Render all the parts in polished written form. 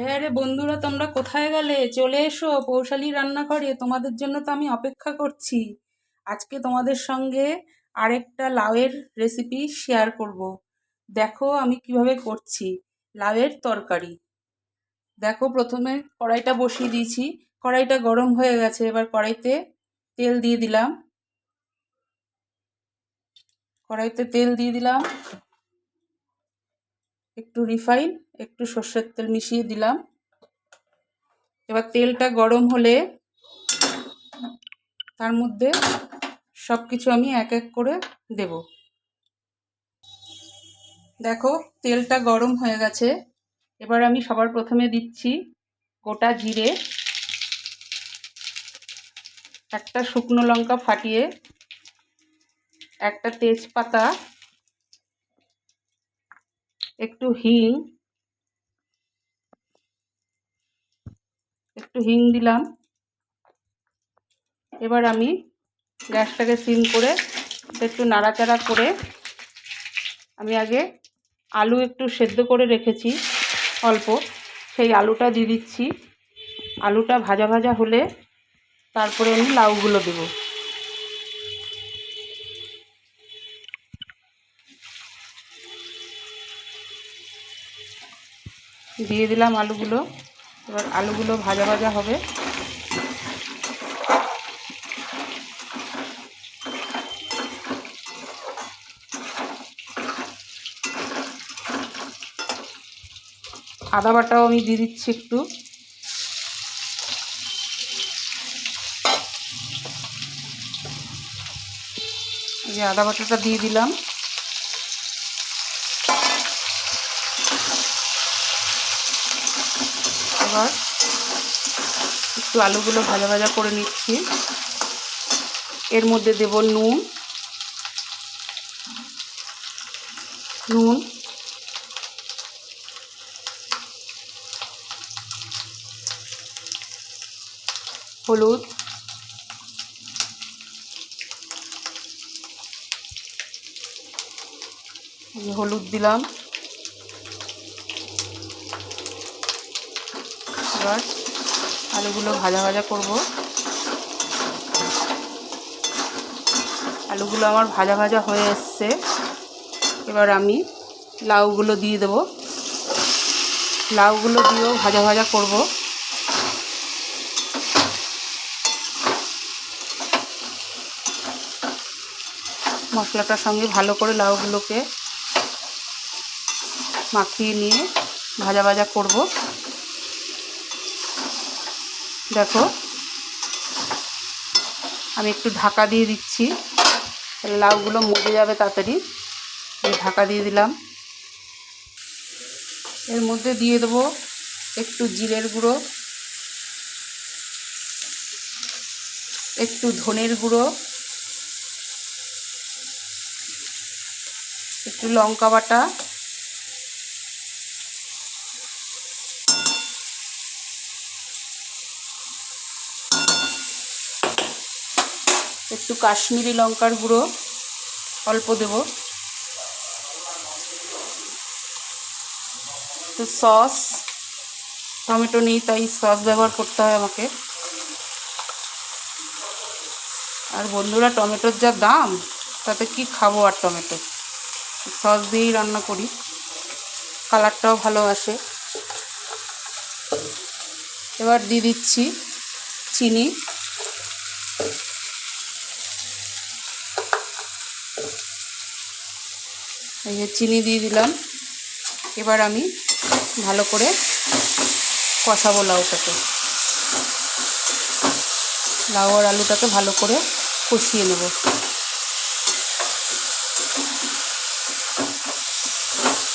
আরে আরে বন্ধুরা, তোমরা কোথায় গেলে? চলে এসো পৌশালী রান্নাঘরে, তোমাদের জন্য তো আমি অপেক্ষা করছি। আজকে তোমাদের সঙ্গে আরেকটা লাউয়ের রেসিপি শেয়ার করব। দেখো আমি কিভাবে করছি লাউয়ের তরকারি। দেখো, প্রথমে কড়াইটা বসিয়ে দিয়েছি, কড়াইটা গরম হয়ে গেছে। এবার কড়াইতে তেল দিয়ে দিলাম, একটু রিফাইন, একটু সর্ষের তেল মিশিয়ে দিলাম। এবার তেলটা গরম হলে তার মধ্যে সব কিছু আমি এক এক করে দেব। দেখো তেলটা গরম হয়ে গেছে। এবার আমি সবার প্রথমে দিচ্ছি গোটা জিরে, একটা শুকনো লঙ্কা ফাটিয়ে, একটা তেজপাতা, একটু হিং দিলাম। এবার আমি গ্যাসটাকে সিম করে একটু নাড়াচাড়া করে আমি আগে আলু একটু সেদ্ধ করে রেখেছি অল্প, সেই আলুটা দিয়ে দিচ্ছি। আলুটা ভাজা ভাজা হলে তারপরে আমি লাউগুলো দেব। দিয়ে দিলাম আলুগুলো। এবার আলুগুলো ভাজা ভাজা হবে। আদা বাটাও আমি দিয়ে দিচ্ছি একটু। এই যে আদা বাটাটা দিয়ে দিলাম। এবার একটু আলুগুলো ভাজা ভাজা করে নিচ্ছি। এর মধ্যে দেব নুন, হলুদ, হলুদ দিলাম। এবার আলুগুলো ভাজা ভাজা করব। আলুগুলো আমার ভাজা ভাজা হয়ে এসছে। এবার আমি লাউগুলো দিয়ে দেব। লাউগুলো দিয়েও ভাজা ভাজা করব। মশলাটার সঙ্গে ভালো করে লাউগুলোকে মাখিয়ে নিয়ে ভাজা ভাজা করব। দেখো আমি একটু ঢাকা দিয়ে দিচ্ছি, লাউগুলো মজে যাবে তাড়াতাড়ি। ঢাকা দিয়ে দিলাম। এর মধ্যে দিয়ে দেবো একটু জিরের গুঁড়ো, একটু ধনের গুঁড়ো, একটু লঙ্কা বাটা, একটু কাশ্মীরি লঙ্কার গুঁড়ো অল্প দেব, একটু সস, টমেটো নেই তাই সস ব্যবহার করতে হয় আমাকে। আর বন্ধুরা, টমেটোর যা দাম, তাতে কি খাবো আর টমেটো, সস দিয়েই রান্না করি, কালারটাও ভালো আসে। এবার দিয়ে দিচ্ছি চিনি। এই যে চিনি দিয়ে দিলাম। এবার আমি ভালো করে কষাবো লাউটাকে, লাউ আর আলুটাকে ভালো করে কষিয়ে নেব।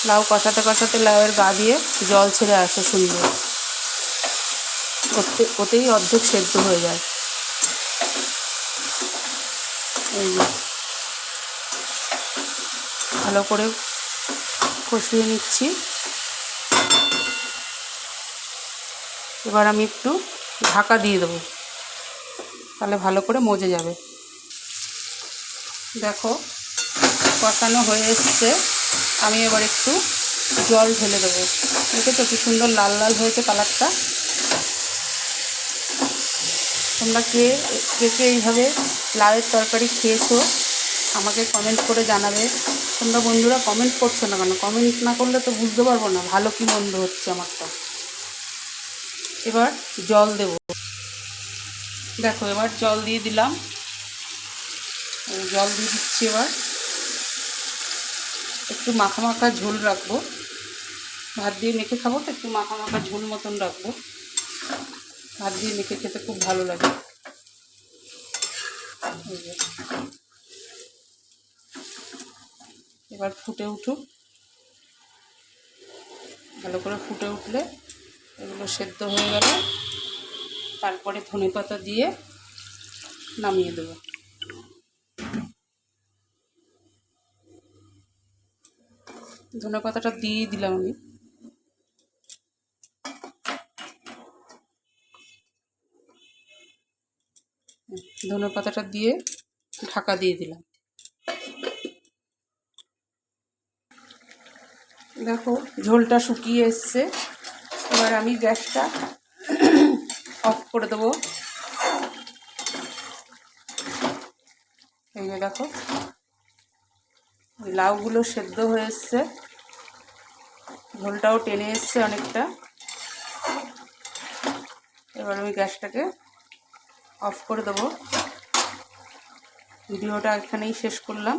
লাউ কষাতে কষাতে লাউয়ের গা দিয়ে জল ছেড়ে আসে সুন্দর, ওতেই অর্ধেক সেদ্ধ হয়ে যায়। এই যে ভালো করে কষিয়ে নিচ্ছি। এবার আমি একটু ঢাকা দিয়ে দেবো, তাহলে ভালো করে মজে যাবে। দেখো কষানো হয়ে এসছে। আমি এবার একটু জল ঢেলে দেবো। দেখেছো কি সুন্দর লাল লাল হয়েছে কালারটা। তোমরা কে কে এইভাবে লাউয়ের তরকারি খেয়েছো আমাকে কমেন্ট করে জানাবে। তোমরা বন্ধুরা কমেন্ট করছো না কেন? কমেন্ট না করলে তো বুঝতে পারবো না ভালো কি মন্দ হচ্ছে আমারটা। এবার জল দেব। দেখো এবার জল দিয়ে দিলাম। জল দিয়ে দিচ্ছি। এবার একটু মাখা মাখা ঝোল রাখবো, ভাত দিয়ে মেখে খাবো তো একটু মাখা মাখা ঝোল মতন রাখবো। ভাত দিয়ে মেখে খেতে খুব ভালো লাগে। এবার ফুটে উঠুক, ভালো করে ফুটে উঠলে এগুলো সেদ্ধ হয়ে গেলে তারপরে ধনেপাতা দিয়ে নামিয়ে দেবো। ধনেপাতাটা দিয়ে দিলাম আমি। ধনেপাতাটা দিয়ে ঢাকা দিয়ে দিলাম। দেখো ঝোলটা শুকিয়ে এসছে। এবার আমি গ্যাসটা অফ করে দেবো। এই যে দেখো লাউগুলো সেদ্ধ হয়ে এসছে, ঝোলটাও টেনে এসছে অনেকটা। এবার আমি গ্যাসটাকে অফ করে দেবো। ভিডিওটা এখানেই শেষ করলাম।